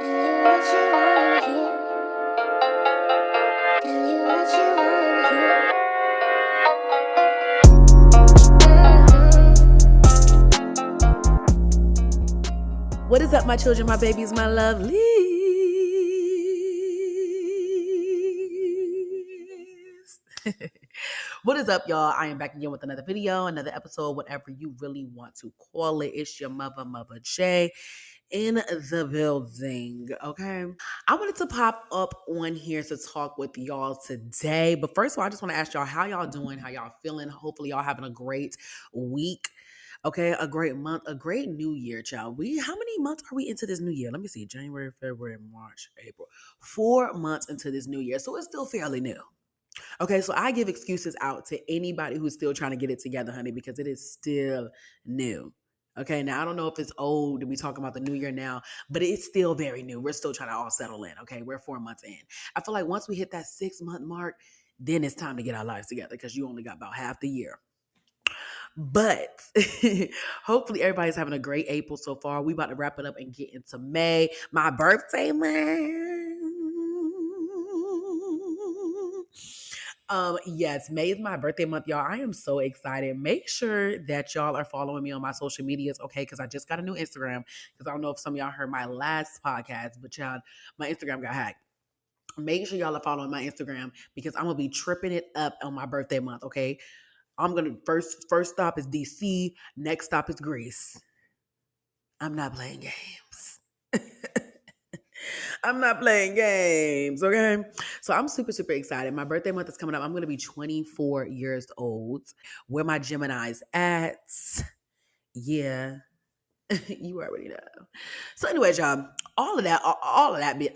What is up, my children, my babies, my lovelies? What is up, y'all? I am back again with another video, another episode, whatever you really want to call it. It's your mother Jay in the building, okay? I wanted to pop up on here to talk with y'all today. But first of all, I just want to ask y'all, how y'all doing? How y'all feeling? Hopefully y'all having a great week. Okay, a great month, a great new year, child. How many months are we into this new year? Let me see. January, February, March, April. 4 months into this new year. So it's still fairly new. Okay, so I give excuses out to anybody who's still trying to get it together, honey, because it is still new. Okay, now I don't know if it's old to be talking about the new year now, but it's still very new. We're still trying to all settle in. Okay, we're 4 months in. I feel like once we hit that 6-month mark, then it's time to get our lives together because you only got about half the year. But hopefully everybody's having a great April so far. We about to wrap it up and get into May, my birthday month. Yes, May is my birthday month, y'all. I am so excited. Make sure that y'all are following me on my social medias, okay? Because I just got a new Instagram. Because I don't know if some of y'all heard my last podcast, but y'all, my Instagram got hacked. Make sure y'all are following my Instagram because I'm gonna be tripping it up on my birthday month, okay? I'm gonna first stop is DC, next stop is Greece. I'm not playing games. I'm not playing games, okay? So I'm super, super excited. My birthday month is coming up. I'm gonna be 24 years old. Where my Gemini's at? Yeah. You already know. So, anyways, y'all, all of that,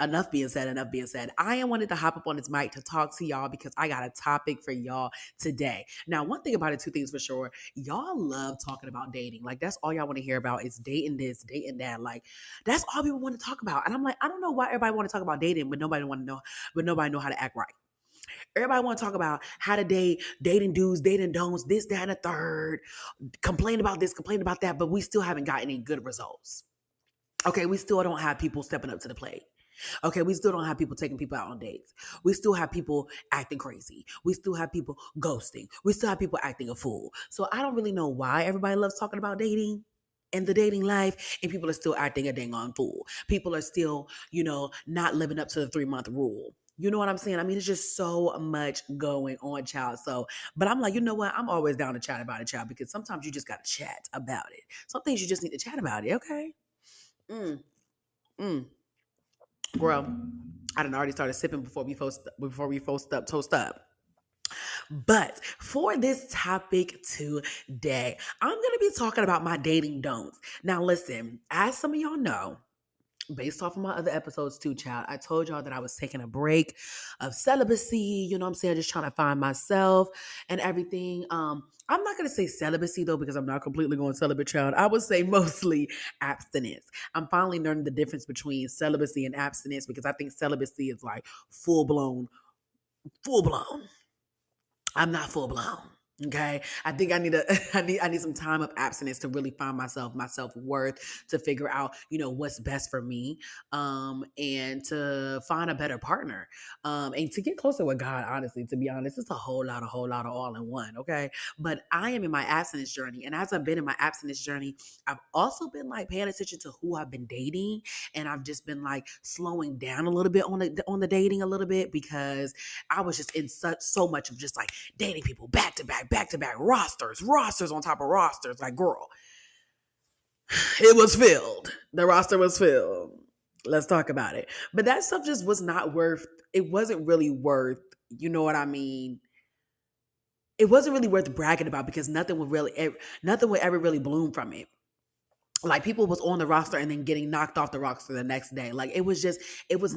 enough being said, I wanted to hop up on this mic to talk to y'all because I got a topic for y'all today. Now, one thing about it, two things for sure, y'all love talking about dating. Like, that's all y'all want to hear about is dating this, dating that. Like, that's all people want to talk about. And I'm like, I don't know why everybody want to talk about dating, but nobody know how to act right. Everybody want to talk about how to date, dating do's, dating don'ts, this, that, and a third. Complain about this, complain about that, but we still haven't gotten any good results. Okay, we still don't have people stepping up to the plate. Okay, we still don't have people taking people out on dates. We still have people acting crazy. We still have people ghosting. We still have people acting a fool. So I don't really know why everybody loves talking about dating and the dating life, and people are still acting a dang on fool. People are still, not living up to the 3-month rule. You know what I'm saying? I mean, it's just so much going on, child. So, but I'm like, you know what? I'm always down to chat about it, child, because sometimes you just got to chat about it. Some things you just need to chat about it, okay? Mm, mm. Girl, I done already started sipping before we toast up. But for this topic today, I'm going to be talking about my dating don'ts. Now, listen, as some of y'all know, based off of my other episodes too, child, I told y'all that I was taking a break of celibacy, you know what I'm saying, just trying to find myself and everything. I'm not going to say celibacy though, because I'm not completely going celibate, child. I would say mostly abstinence. I'm finally learning the difference between celibacy and abstinence because I think celibacy is like full blown. I'm not full blown. Okay. I think I need I need some time of abstinence to really find my self-worth, to figure out, what's best for me, and to find a better partner. And to get closer with God, honestly, to be honest, it's a whole lot of all in one. Okay. But I am in my abstinence journey. And as I've been in my abstinence journey, I've also been like paying attention to who I've been dating. And I've just been like slowing down a little bit on the dating a little bit because I was just in so much of just like dating people back to back, rosters on top of rosters. Like, girl, it was filled. The roster was filled. Let's talk about it. But that stuff just was not worth, it wasn't really worth, you know what I mean? It wasn't really worth bragging about because nothing would ever really bloom from it. Like, people was on the roster and then getting knocked off the roster the next day. Like, it was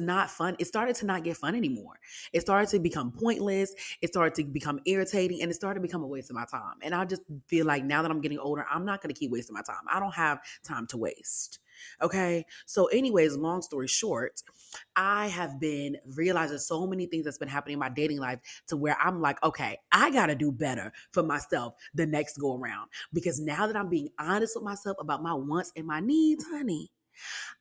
not fun. It started to not get fun anymore. It started to become pointless. It started to become irritating, and it started to become a waste of my time. And I just feel like now that I'm getting older, I'm not going to keep wasting my time. I don't have time to waste. Okay. So anyways, long story short, I have been realizing so many things that's been happening in my dating life to where I'm like, okay, I got to do better for myself the next go around. Because now that I'm being honest with myself about my wants and my needs, honey,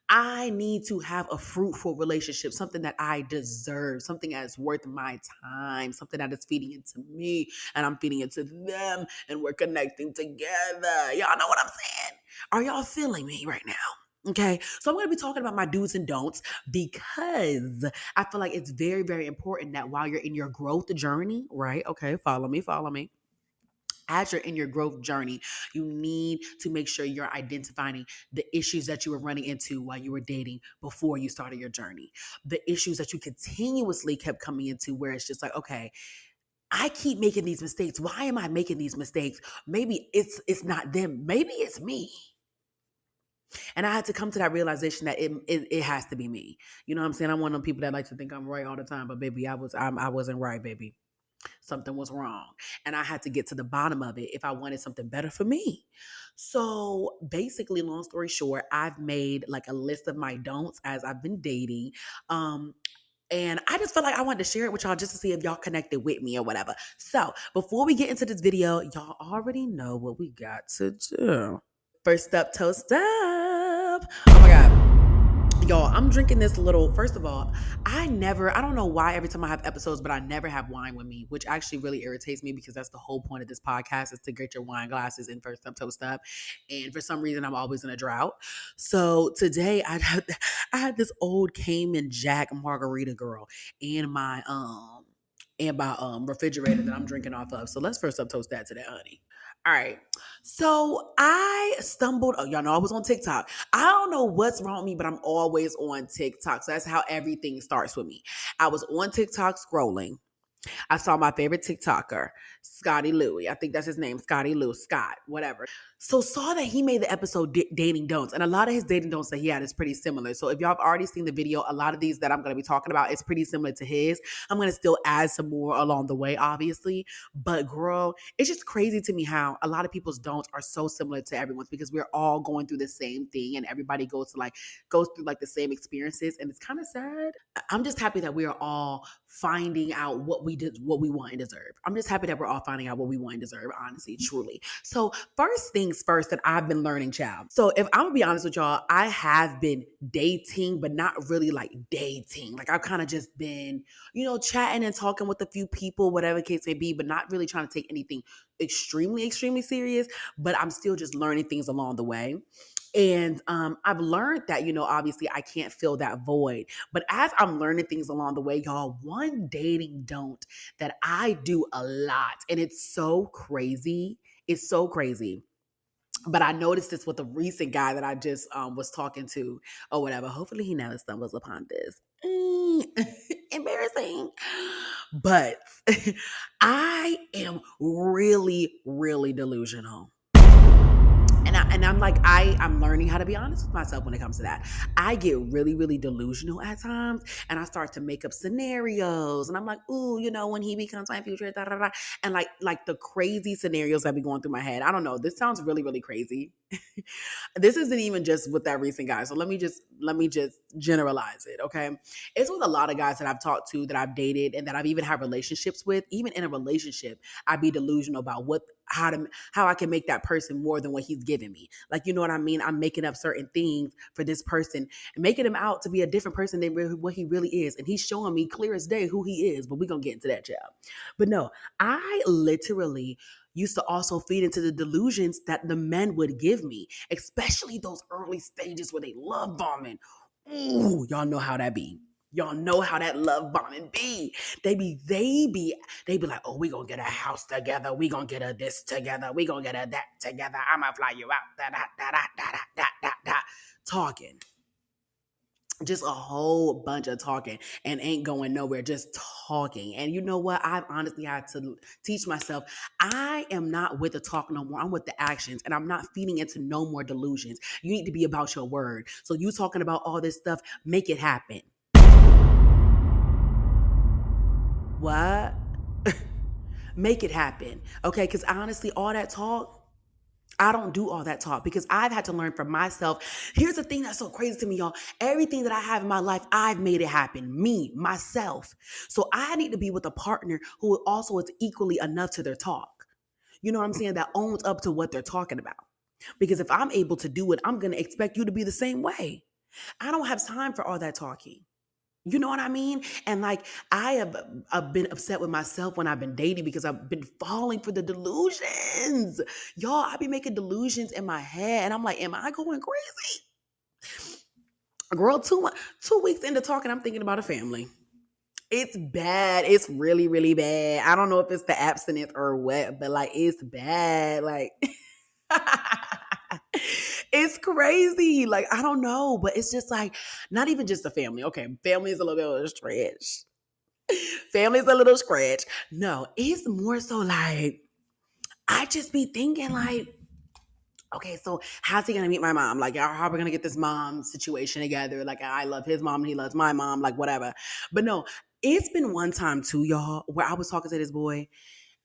I need to have a fruitful relationship, something that I deserve, something that's worth my time, something that is feeding into me and I'm feeding into them and we're connecting together. Y'all know what I'm saying? Are y'all feeling me right now? Okay, so I'm going to be talking about my do's and don'ts because I feel like it's very, very important that while you're in your growth journey, right? Okay, follow me. As you're in your growth journey, you need to make sure you're identifying the issues that you were running into while you were dating before you started your journey. The issues that you continuously kept coming into where it's just like, okay, I keep making these mistakes. Why am I making these mistakes? Maybe it's not them. Maybe it's me. And I had to come to that realization that it has to be me. You know what I'm saying? I'm one of them people that like to think I'm right all the time, but baby, I wasn't right, baby. Something was wrong. And I had to get to the bottom of it if I wanted something better for me. So basically, long story short, I've made like a list of my don'ts as I've been dating. Um, and I just felt like I wanted to share it with y'all just to see if y'all connected with me or whatever. So before we get into this video, y'all already know what we got to do. First up, toast up. Oh my God. Y'all, I'm drinking this little, first of all, I don't know why every time I have episodes, but I never have wine with me, which actually really irritates me because that's the whole point of this podcast is to get your wine glasses in first up, toast up. And for some reason, I'm always in a drought. So today I had this old Cayman Jack margarita girl in my refrigerator that I'm drinking off of. So let's first up toast that today, honey. All right. So I stumbled, oh, y'all know I was on TikTok. I don't know what's wrong with me, but I'm always on TikTok. So that's how everything starts with me. I was on TikTok scrolling. I saw my favorite TikToker, Scotty Louie. I think that's his name, Scotty Lou, Scott, whatever. So saw that he made the episode Dating Don'ts. And a lot of his dating don'ts that he had is pretty similar. So if y'all have already seen the video, a lot of these that I'm going to be talking about is pretty similar to his. I'm going to still add some more along the way, obviously. But girl, it's just crazy to me how a lot of people's don'ts are so similar to everyone's because we're all going through the same thing and everybody goes through like the same experiences. And it's kind of sad. I'm just happy that we are all finding out what we want and deserve. I'm just happy that we're all finding out what we want and deserve, honestly, truly. So first things first that I've been learning, child. So if I'm gonna be honest with y'all, I have been dating, but not really like dating. Like I've kind of just been, chatting and talking with a few people, whatever the case may be, but not really trying to take anything extremely, extremely serious. But I'm still just learning things along the way. And I've learned that, obviously I can't fill that void. But as I'm learning things along the way, y'all, one dating don't that I do a lot, and it's so crazy. It's so crazy. But I noticed this with a recent guy that I just was talking to or whatever. Hopefully he never stumbles upon this. Embarrassing. But I am really, really delusional. And I'm like, I'm learning how to be honest with myself when it comes to that. I get really, really delusional at times and I start to make up scenarios. And I'm like, ooh, when he becomes my future, da, da, da. And like the crazy scenarios that be going through my head. I don't know. This sounds really, really crazy. This isn't even just with that recent guy. So let me just generalize it. Okay. It's with a lot of guys that I've talked to, that I've dated, and that I've even had relationships with. Even in a relationship, I'd be delusional about how I can make that person more than what he's giving me. Like, you know what I mean? I'm making up certain things for this person and making him out to be a different person than what he really is. And he's showing me clear as day who he is, but we're going to get into that, child. But no, I literally used to also feed into the delusions that the men would give me, especially those early stages where they love bombing. Ooh, y'all know how that be. Y'all know how that love bombing be. They be like, oh, we gonna get a house together. We gonna get a this together. We gonna get a that together. I'ma fly you out. Da da da da da da da da. Talking. Just a whole bunch of talking and ain't going nowhere, just talking. And you know what? I've honestly had to teach myself I am not with the talk no more. I'm with the actions, and I'm not feeding into no more delusions. You need to be about your word. So you talking about all this stuff, make it happen. What? Make it happen. Okay, because honestly, all that talk, I don't do all that talk because I've had to learn for myself. Here's the thing that's so crazy to me, y'all. Everything that I have in my life, I've made it happen. Me, myself. So I need to be with a partner who also is equally enough to their talk. You know what I'm saying? That owns up to what they're talking about. Because if I'm able to do it, I'm going to expect you to be the same way. I don't have time for all that talking. You know what I mean? And like I have been upset with myself when I've been dating because I've been falling for the delusions. Y'all, I be making delusions in my head, and I'm like, am I going crazy? Girl, 2 weeks into talking, I'm thinking about a family. It's bad. It's really, really bad. I don't know if it's the abstinence or what, but like it's bad. Like it's crazy. Like I don't know, but it's just like not even just a family. Okay, family is a little bit of a stretch. Family's a little scratch. No, it's more so like I just be thinking like, okay, so how's he gonna meet my mom? Like, how are we gonna get this mom situation together? Like, I love his mom and he loves my mom, like whatever. But no, it's been one time too, y'all, where I was talking to this boy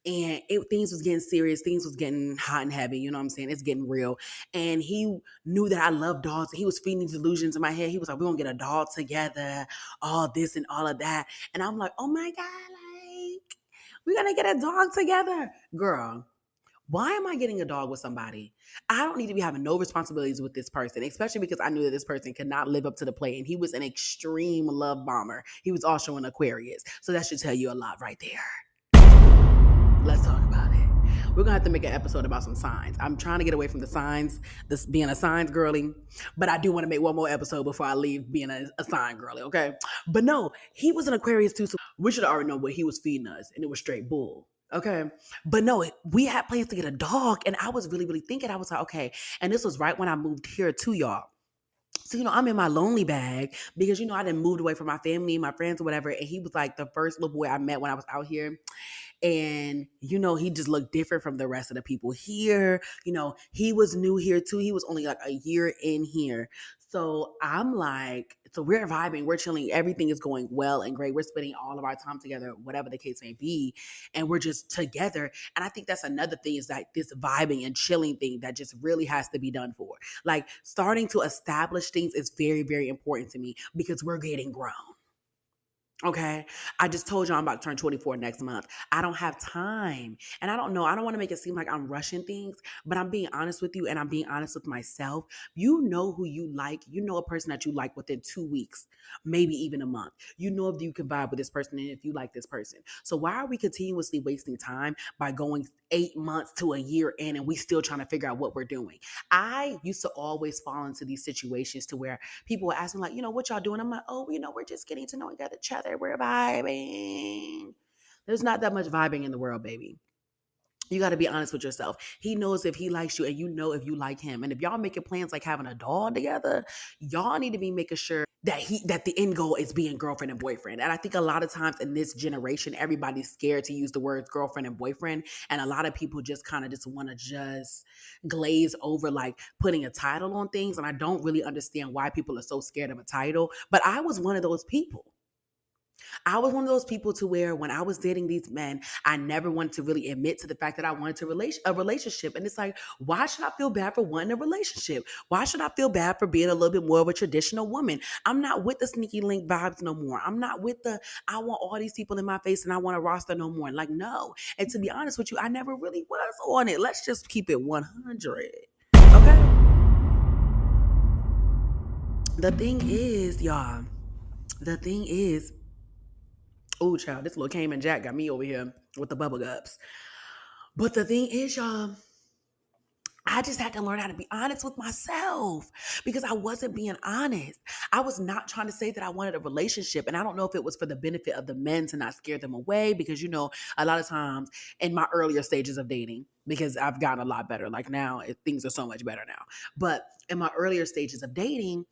and things was getting serious, things was getting hot and heavy. You know what I'm saying? It's getting real, and he knew that I love dogs. And he was feeding these delusions in my head. He was like, "We're gonna get a dog together, all this and all of that." And I'm like, "Oh my god, like we're gonna get a dog together, girl." Why am I getting a dog with somebody? I don't need to be having no responsibilities with this person, especially because I knew that this person could not live up to the plate. And he was an extreme love bomber. He was also an Aquarius. So that should tell you a lot right there. Let's talk about it. We're gonna have to make an episode about some signs. I'm trying to get away from the signs, this being a signs girly, but I do want to make one more episode before I leave being a sign girly, okay? But no, he was an Aquarius too, so we should already know what he was feeding us, and it was straight bull. Okay. But no, we had plans to get a dog, and I was really, really thinking, I was like, okay. And this was right when I moved here to y'all. So, I'm in my lonely bag because, I done moved away from my family, my friends, or whatever. And he was like the first little boy I met when I was out here. And, he just looked different from the rest of the people here. He was new here too. He was only like a year in here. So I'm like, so we're vibing, we're chilling, everything is going well and great. We're spending all of our time together, whatever the case may be. And we're just together. And I think that's another thing is like this vibing and chilling thing that just really has to be done for. Like starting to establish things is very, very important to me because we're getting grown. Okay. I just told you I'm about to turn 24 next month. I don't have time. And I don't know. I don't want to make it seem like I'm rushing things, but I'm being honest with you and I'm being honest with myself. You know who you like. You know a person that you like within 2 weeks, maybe even a month. You know if you can vibe with this person and if you like this person. So why are we continuously wasting time by going 8 months to a year in and we still trying to figure out what we're doing? I used to always fall into these situations to where people were asking, like, what y'all doing? I'm like, oh, we're just getting to know each other. We're vibing. There's not that much vibing in the world, baby. You got to be honest with yourself. He knows if he likes you and you know if you like him. And if y'all making plans like having a dog together, y'all need to be making sure that the end goal is being girlfriend and boyfriend. And I think a lot of times in this generation, everybody's scared to use the words girlfriend and boyfriend. And a lot of people just kind of just want to just glaze over like putting a title on things. And I don't really understand why people are so scared of a title. But I was one of those people. I was one of those people to where when I was dating these men, I never wanted to really admit to the fact that I wanted a relationship. And it's like, why should I feel bad for wanting a relationship? Why should I feel bad for being a little bit more of a traditional woman? I'm not with the sneaky link vibes no more. I'm not with the, I want all these people in my face and I want a roster no more. Like, no. And to be honest with you, I never really was on it. Let's just keep it 100. Okay. The thing is, y'all, the thing is, oh, child, this little Cayman Jack got me over here with the bubble guts. But the thing is, y'all, I just had to learn how to be honest with myself because I wasn't being honest. I was not trying to say that I wanted a relationship. And I don't know if it was for the benefit of the men to not scare them away because, a lot of times in my earlier stages of dating, because I've gotten a lot better. Like now, things are so much better now. But in my earlier stages of dating,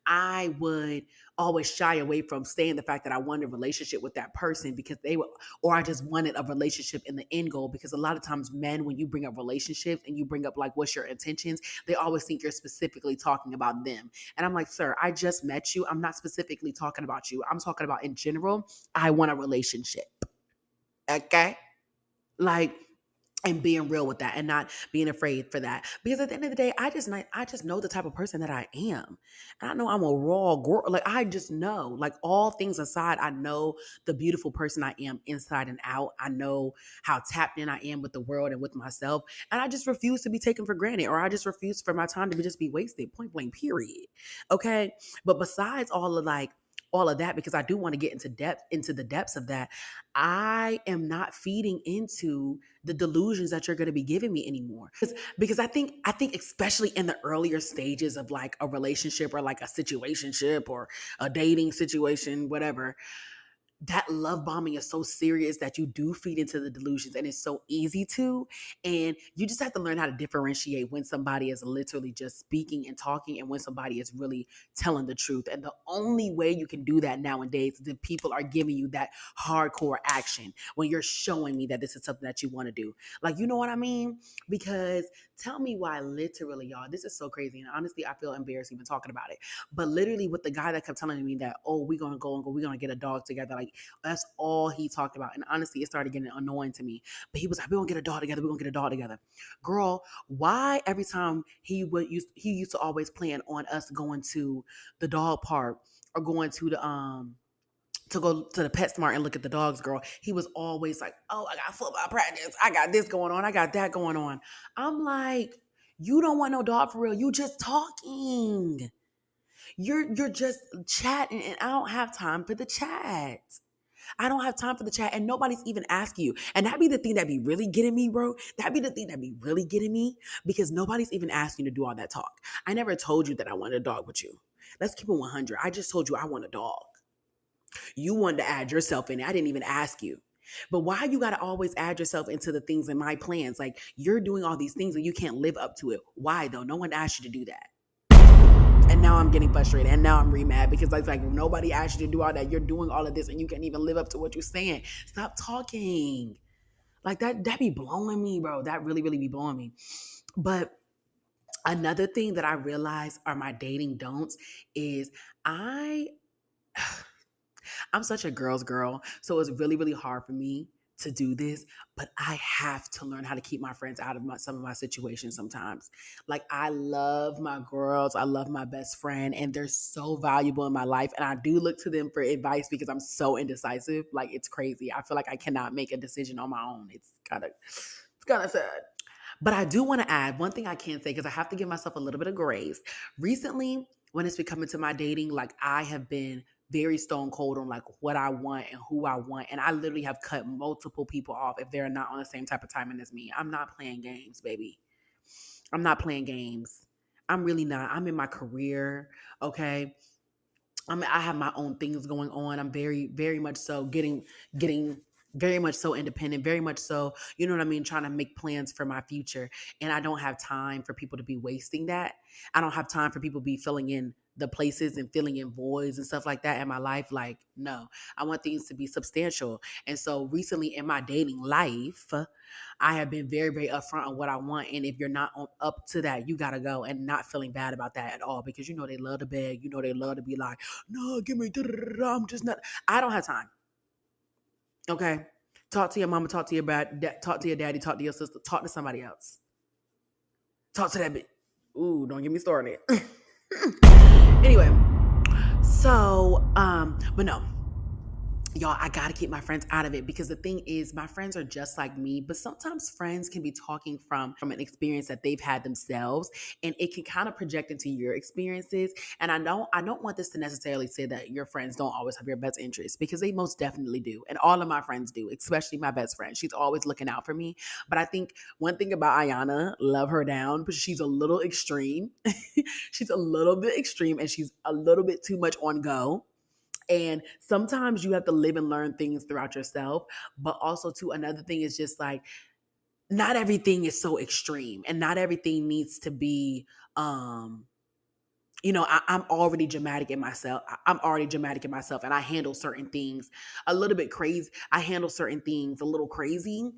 I would always shy away from saying the fact that I wanted a relationship with that person because they were, or I just wanted a relationship in the end goal. Because a lot of times, men, when you bring up relationships and you bring up like what's your intentions, they always think you're specifically talking about them. And I'm like, sir, I just met you. I'm not specifically talking about you. I'm talking about in general. I want a relationship. Okay, like and being real with that and not being afraid for that, because at the end of the day, I just know the type of person that I am. And I know I'm a raw girl. Like, I just know, like, all things aside, I know the beautiful person I am inside and out. I know how tapped in I am with the world and with myself, and I just refuse to be taken for granted, or I just refuse for my time to just be wasted, point blank period. Okay. But besides all of that, because I do want to get into the depths of that, I am not feeding into the delusions that you're going to be giving me anymore. Because I think especially in the earlier stages of like a relationship, or like a situationship, or a dating situation, whatever, that love bombing is so serious that you do feed into the delusions, and it's so easy to. And you just have to learn how to differentiate when somebody is literally just speaking and talking, and when somebody is really telling the truth. And the only way you can do that nowadays is if people are giving you that hardcore action, when you're showing me that this is something that you want to do. Like, you know what I mean? Because tell me why, literally, y'all, this is so crazy. And honestly, I feel embarrassed even talking about it. But literally, with the guy that kept telling me that, oh, we're gonna get a dog together. Like, that's all he talked about. And honestly, it started getting annoying to me. But he was like, we're gonna get a dog together, we're gonna get a dog together. Girl, why every time he used to always plan on us going to the dog park, or going to go to the pet smart and look at the dogs, girl, he was always like, oh, I got football practice, I got this going on, I got that going on. I'm like, you don't want no dog for real. You just talking. You're just chatting, and I don't have time for the chat. I don't have time for the chat, and nobody's even asking you. And that be the thing that be really getting me, bro. That be the thing that be really getting me, because nobody's even asking you to do all that talk. I never told you that I wanted a dog with you. Let's keep it 100. I just told you I want a dog. You wanted to add yourself in it. I didn't even ask you. But why you got to always add yourself into the things in my plans? Like, you're doing all these things and you can't live up to it. Why though? No one asked you to do that. And now I'm getting frustrated, and now I'm re-mad, because it's like nobody asked you to do all that. You're doing all of this and you can't even live up to what you're saying. Stop talking. Like, that be blowing me, bro. That really, really be blowing me. But another thing that I realize are my dating don'ts is I I'm such a girl's girl. So it's really, really hard for me to do this, but I have to learn how to keep my friends out of some of my situations sometimes. Like, I love my girls, I love my best friend, and they're so valuable in my life. And I do look to them for advice because I'm so indecisive. Like, it's crazy. I feel like I cannot make a decision on my own. It's kind of sad. But I do want to add one thing I can say, because I have to give myself a little bit of grace. Recently, when it's been coming to my dating, like, I have been very stone cold on like what I want and who I want. And I literally have cut multiple people off if they're not on the same type of timing as me. I'm not playing games, baby. I'm not playing games. I'm really not. I'm in my career. Okay. I have my own things going on. I'm very, very much so getting very much so independent, very much so, you know what I mean, trying to make plans for my future. And I don't have time for people to be wasting that. I don't have time for people to be filling in the places and filling in voids and stuff like that in my life. Like, no, I want things to be substantial. And so recently in my dating life, I have been very, very upfront on what I want. And if you're not up to that, you got to go, and not feeling bad about that at all, because you know they love to beg. You know they love to be like, no, give me, I'm just not. I don't have time. Okay. Talk to your mama, talk to your talk to your daddy, talk to your sister, talk to somebody else. Talk to that bitch. Ooh, don't get me started. Anyway, so but no, y'all, I gotta keep my friends out of it, because the thing is, my friends are just like me, but sometimes friends can be talking from an experience that they've had themselves, and it can kind of project into your experiences. And I don't want this to necessarily say that your friends don't always have your best interests, because they most definitely do, and all of my friends do, especially my best friend. She's always looking out for me. But I think one thing about Ayana, love her down, but she's a little extreme. She's a little bit extreme, and she's a little bit too much on go. And sometimes you have to live and learn things throughout yourself. But also, too, another thing is just like, not everything is so extreme, and not everything needs to be, um, I'm already dramatic in myself. I'm already dramatic in myself, and I handle certain things a little bit crazy. I handle certain things a little crazy.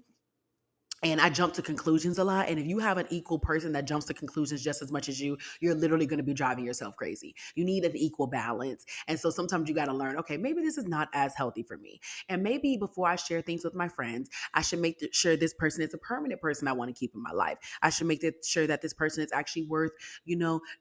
and I jump to conclusions a lot. And if you have an equal person that jumps to conclusions just as much as you're literally going to be driving yourself crazy. You need an equal balance. And so sometimes you got to learn, okay, maybe this is not as healthy for me. And maybe before I share things with my friends, I should make sure this person is a permanent person I want to keep in my life. I should make sure that this person is actually worth,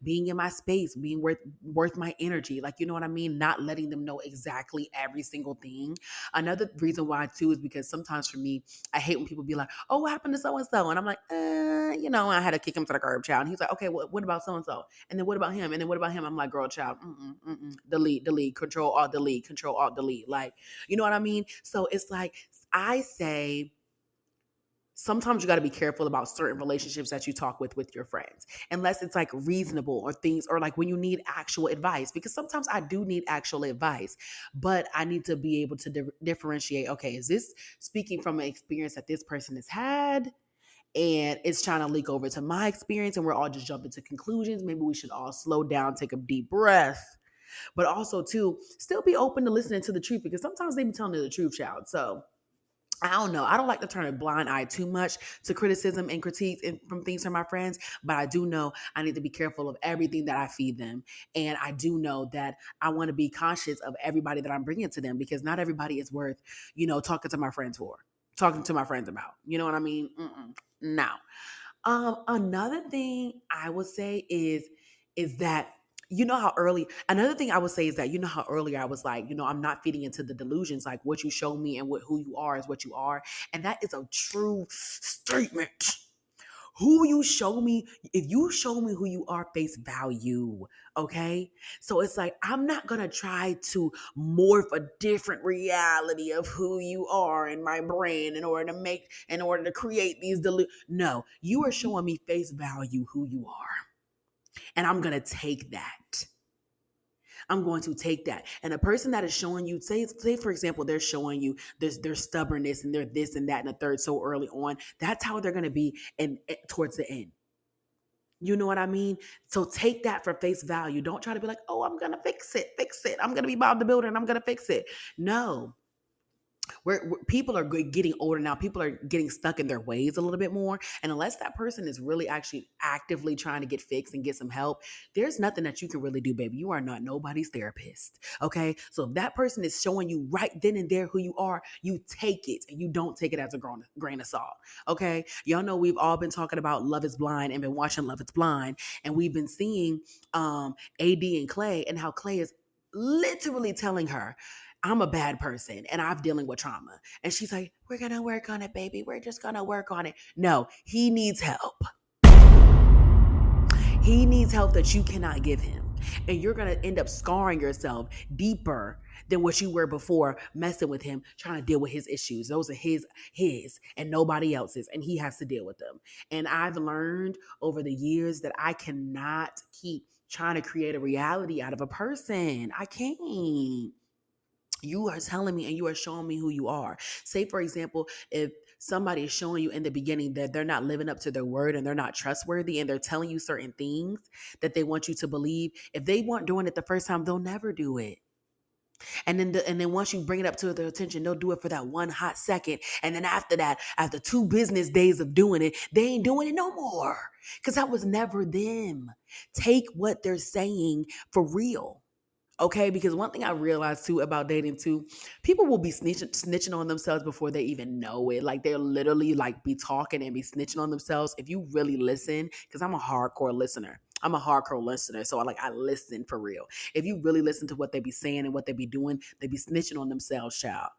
being in my space, being worth my energy. Like, you know what I mean? Not letting them know exactly every single thing. Another reason why too is because sometimes for me, I hate when people be like, oh, what happened to so and so? And I'm like, I had to kick him to the curb, child. And he's like, okay, what about so and so? And then what about him? And then what about him? I'm like, girl, child, delete, control, alt, delete. Like, you know what I mean? So it's like, I say, sometimes you got to be careful about certain relationships that you talk with your friends, unless it's like reasonable or things, or like when you need actual advice, because sometimes I do need actual advice, but I need to be able to differentiate, okay, is this speaking from an experience that this person has had and it's trying to leak over to my experience, and we're all just jumping to conclusions? Maybe we should all slow down, take a deep breath, but also too still be open to listening to the truth, because sometimes they be telling you the truth, child. So I don't know. I don't like to turn a blind eye too much to criticism and critiques from things from my friends, but I do know I need to be careful of everything that I feed them. And I do know that I want to be conscious of everybody that I'm bringing to them, because not everybody is worth, talking to my friends for, talking to my friends about. You know what I mean? No. Another thing I would say is that, how early, another thing I would say is that, how earlier I was like, I'm not feeding into the delusions, like what you show me and who you are is what you are. And that is a true statement. Who you show me, if you show me who you are, face value. Okay. So it's like, I'm not going to try to morph a different reality of who you are in my brain in order to create these No, you are showing me face value who you are. And I'm going to take that. I'm going to take that. And a person that is showing you, say for example, they're showing you their stubbornness and their this and that and the third so early on. That's how they're going to be towards the end. You know what I mean? So take that for face value. Don't try to be like, oh, I'm going to fix it. I'm going to be Bob the Builder and I'm going to fix it. No, people are getting older now. People are getting stuck in their ways a little bit more. And unless that person is really actually actively trying to get fixed and get some help, there's nothing that you can really do, baby. You are not nobody's therapist. Okay. So if that person is showing you right then and there who you are, you take it, and you don't take it as a grain of salt. Okay. Y'all know we've all been talking about Love is Blind and been watching Love is Blind. And we've been seeing AD and Clay, and how Clay is literally telling her, I'm a bad person and I'm dealing with trauma. And she's like, we're going to work on it, baby. We're just going to work on it. No, he needs help. He needs help that you cannot give him. And you're going to end up scarring yourself deeper than what you were before, messing with him, trying to deal with his issues. Those are his and nobody else's. And he has to deal with them. And I've learned over the years that I cannot keep trying to create a reality out of a person. I can't. You are telling me and you are showing me who you are. Say, for example, if somebody is showing you in the beginning that they're not living up to their word and they're not trustworthy, and they're telling you certain things that they want you to believe, if they weren't doing it the first time, they'll never do it. And then once you bring it up to their attention, they'll do it for that one hot second. And then after that, after 2 business days of doing it, they ain't doing it no more. Because that was never them. Take what they're saying for real. Okay, because one thing I realized too about dating too, people will be snitching on themselves before they even know it. Like they'll literally like be talking and be snitching on themselves. If you really listen, because I'm a hardcore listener. I'm a hardcore listener. So I listen for real. If you really listen to what they be saying and what they be doing, they be snitching on themselves, child.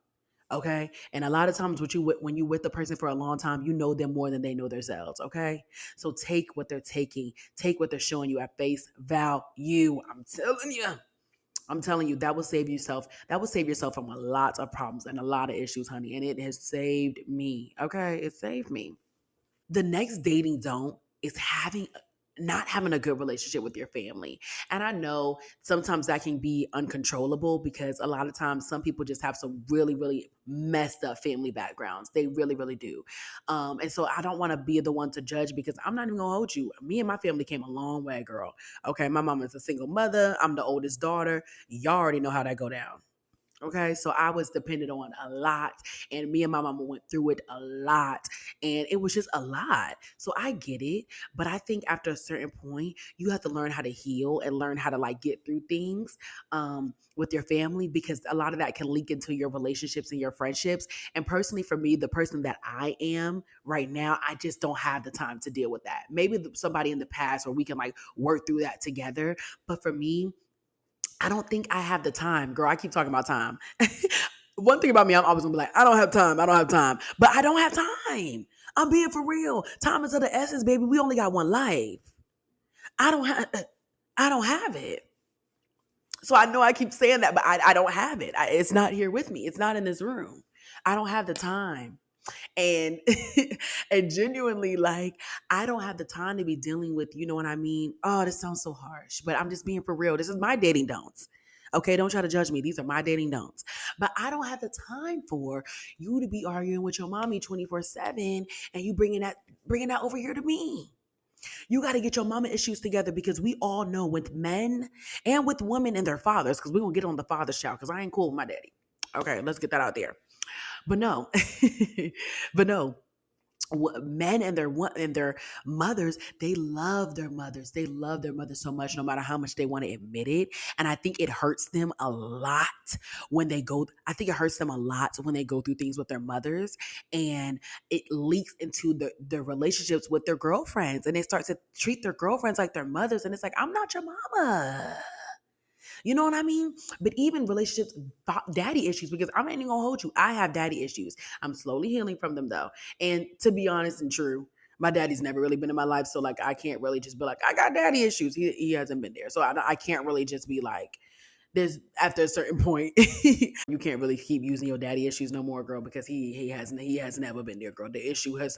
Okay. And a lot of times when you with the person for a long time, you know them more than they know themselves. Okay. So take what they're taking, take what they're showing you at face value. I'm telling you, that will save yourself. That will save yourself from a lot of problems and a lot of issues, honey. And it has saved me. Okay. It saved me. The next dating don't is not having a good relationship with your family. And I know sometimes that can be uncontrollable, because a lot of times some people just have some really, really messed up family backgrounds. They really, really do. And so I don't want to be the one to judge, because I'm not even gonna hold you. Me and my family came a long way, girl. Okay, my mom is a single mother. I'm the oldest daughter. Y'all already know how that go down. Okay, so I was dependent on a lot, and me and my mama went through it a lot, and it was just a lot. So I get it, but I think after a certain point, you have to learn how to heal and learn how to like get through things with your family, because a lot of that can leak into your relationships and your friendships. And personally, for me, the person that I am right now, I just don't have the time to deal with that. Maybe somebody in the past where we can like work through that together, but for me, I don't think I have the time. Girl, I keep talking about time. One thing about me, I'm always gonna be like, I don't have time. I don't have time. But I don't have time. I'm being for real. Time is of the essence, baby. We only got one life. I don't have I don't have it. So I know I keep saying that, but I don't have it. It's not here with me. It's not in this room. I don't have the time. And and genuinely, like, I don't have the time to be dealing with, you know what I mean? Oh, this sounds so harsh, but I'm just being for real. This is my dating don'ts. Okay, don't try to judge me. These are my dating don'ts. But I don't have the time for you to be arguing with your mommy 24/7 and you bringing that over here to me. You got to get your mama issues together, because we all know with men and with women and their fathers, because we're going to get on the father shout, because I ain't cool with my daddy. Okay, let's get that out there. But no, but no, men and their mothers, they love their mothers. They love their mothers so much, no matter how much they want to admit it. And I think it hurts them a lot when they go. I think it hurts them a lot when they go through things with their mothers, and it leaks into their relationships with their girlfriends, and they start to treat their girlfriends like their mothers. And it's like, I'm not your mama. You know what I mean? But even relationships, daddy issues, because I'm not even gonna hold you. I have daddy issues. I'm slowly healing from them though. And to be honest and true, my daddy's never really been in my life. So like, I can't really just be like, I got daddy issues. He hasn't been there. So I can't really just be like, there's after a certain point, you can't really keep using your daddy issues no more, girl, because he has never been there, girl. The issue has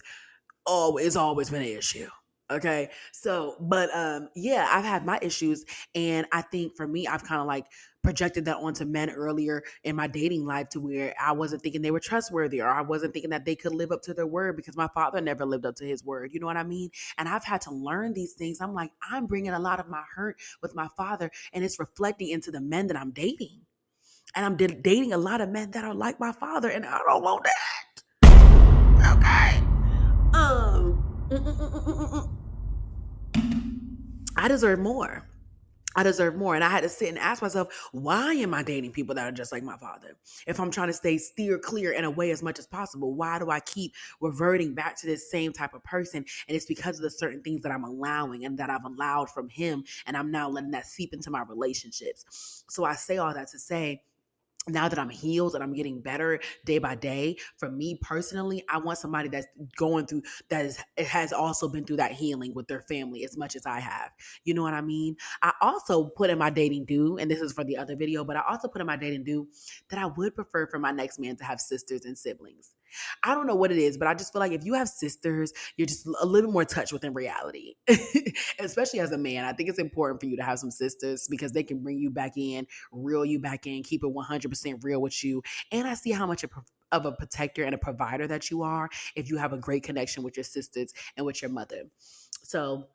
always been an issue. Okay. So, but yeah, I've had my issues, and I think for me, I've kind of like projected that onto men earlier in my dating life, to where I wasn't thinking they were trustworthy, or I wasn't thinking that they could live up to their word, because my father never lived up to his word. You know what I mean? And I've had to learn these things. I'm like, I'm bringing a lot of my hurt with my father, and it's reflecting into the men that I'm dating. And I'm dating a lot of men that are like my father, and I don't want that. Okay. Mm, mm, mm, mm, mm, mm. I deserve more. I deserve more. And I had to sit and ask myself, why am I dating people that are just like my father? If I'm trying to stay steer clear and away as much as possible, why do I keep reverting back to this same type of person? And it's because of the certain things that I'm allowing and that I've allowed from him. And I'm now letting that seep into my relationships. So I say all that to say, now that I'm healed and I'm getting better day by day, for me personally, I want somebody that's going through it has also been through that healing with their family as much as I have. You know what I mean? I also put in my dating do, and this is for the other video, but I also put in my dating do that I would prefer for my next man to have sisters and siblings. I don't know what it is, but I just feel like if you have sisters, you're just a little bit more touch within reality. Especially as a man, I think it's important for you to have some sisters, because they can bring you back in, reel you back in, keep it 100% real with you. And I see how much of a protector and a provider that you are if you have a great connection with your sisters and with your mother. So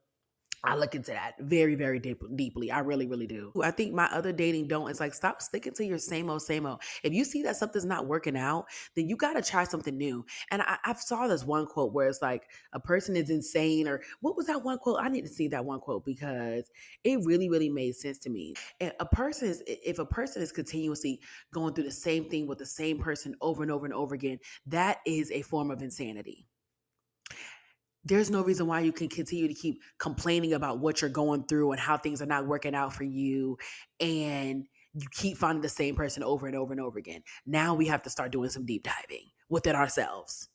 I look into that very, very deeply. I really, really do. I think my other dating don't is like, stop sticking to your same old, same old. If you see that something's not working out, then you got to try something new. And I saw this one quote where it's like, a person is insane, or what was that one quote? I need to see that one quote, because it really, really made sense to me. And if a person is continuously going through the same thing with the same person over and over and over again, that is a form of insanity. There's no reason why you can continue to keep complaining about what you're going through and how things are not working out for you, and you keep finding the same person over and over and over again. Now we have to start doing some deep diving within ourselves.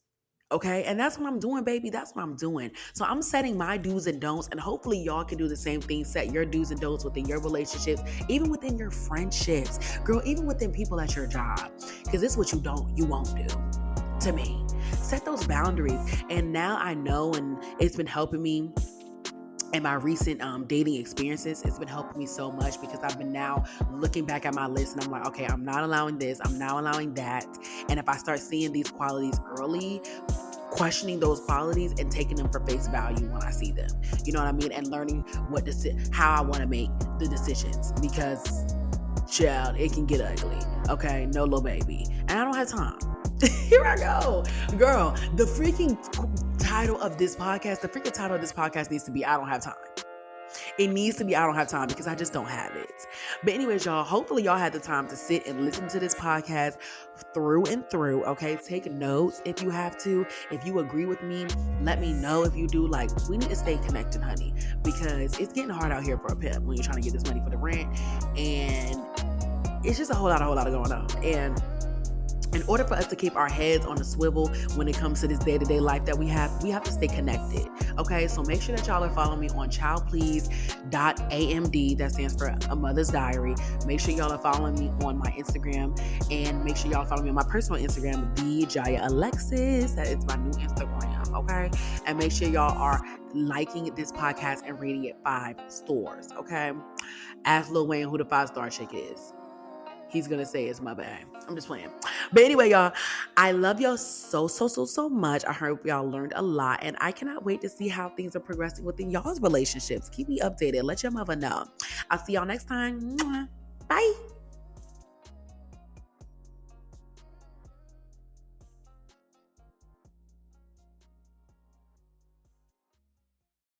Okay. And that's what I'm doing, baby. That's what I'm doing. So I'm setting my do's and don'ts, and hopefully y'all can do the same thing. Set your do's and don'ts within your relationships, even within your friendships, girl, even within people at your job. Because this is what you won't do to me. Set those boundaries. And now I know, and it's been helping me in my recent dating experiences. It's been helping me so much, because I've been now looking back at my list, and I'm like, okay, I'm not allowing this, I'm not allowing that. And if I start seeing these qualities early, questioning those qualities and taking them for face value when I see them, you know what I mean? And learning how I want to make the decisions, because child, it can get ugly. Okay, no little baby. And I don't have time. Here I go. Girl, the freaking title of this podcast needs to be I don't have time. It needs to be I don't have time because I just don't have it. But anyways, y'all, hopefully y'all had the time to sit and listen to this podcast through and through, okay? Take notes if you have to. If you agree with me, let me know if you do. Like, we need to stay connected, honey, because it's getting hard out here for a pimp when you're trying to get this money for the rent. And it's just a whole lot of going on. And in order for us to keep our heads on the swivel when it comes to this day-to-day life that we have to stay connected. Okay, so make sure that y'all are following me on childplease.amd. That stands for A Mother's Diary. Make sure y'all are following me on my Instagram, and make sure y'all follow me on my personal Instagram, the Jaya Alexis. That is my new Instagram. Okay, and make sure y'all are liking this podcast and rating it 5 stars. Okay, ask Lil Wayne who the 5-star chick is. He's gonna say it's my bad. I'm just playing. But anyway, y'all, I love y'all so much. I hope y'all learned a lot, and I cannot wait to see how things are progressing within y'all's relationships. Keep me updated. Let your mother know. I'll see y'all next time. Bye.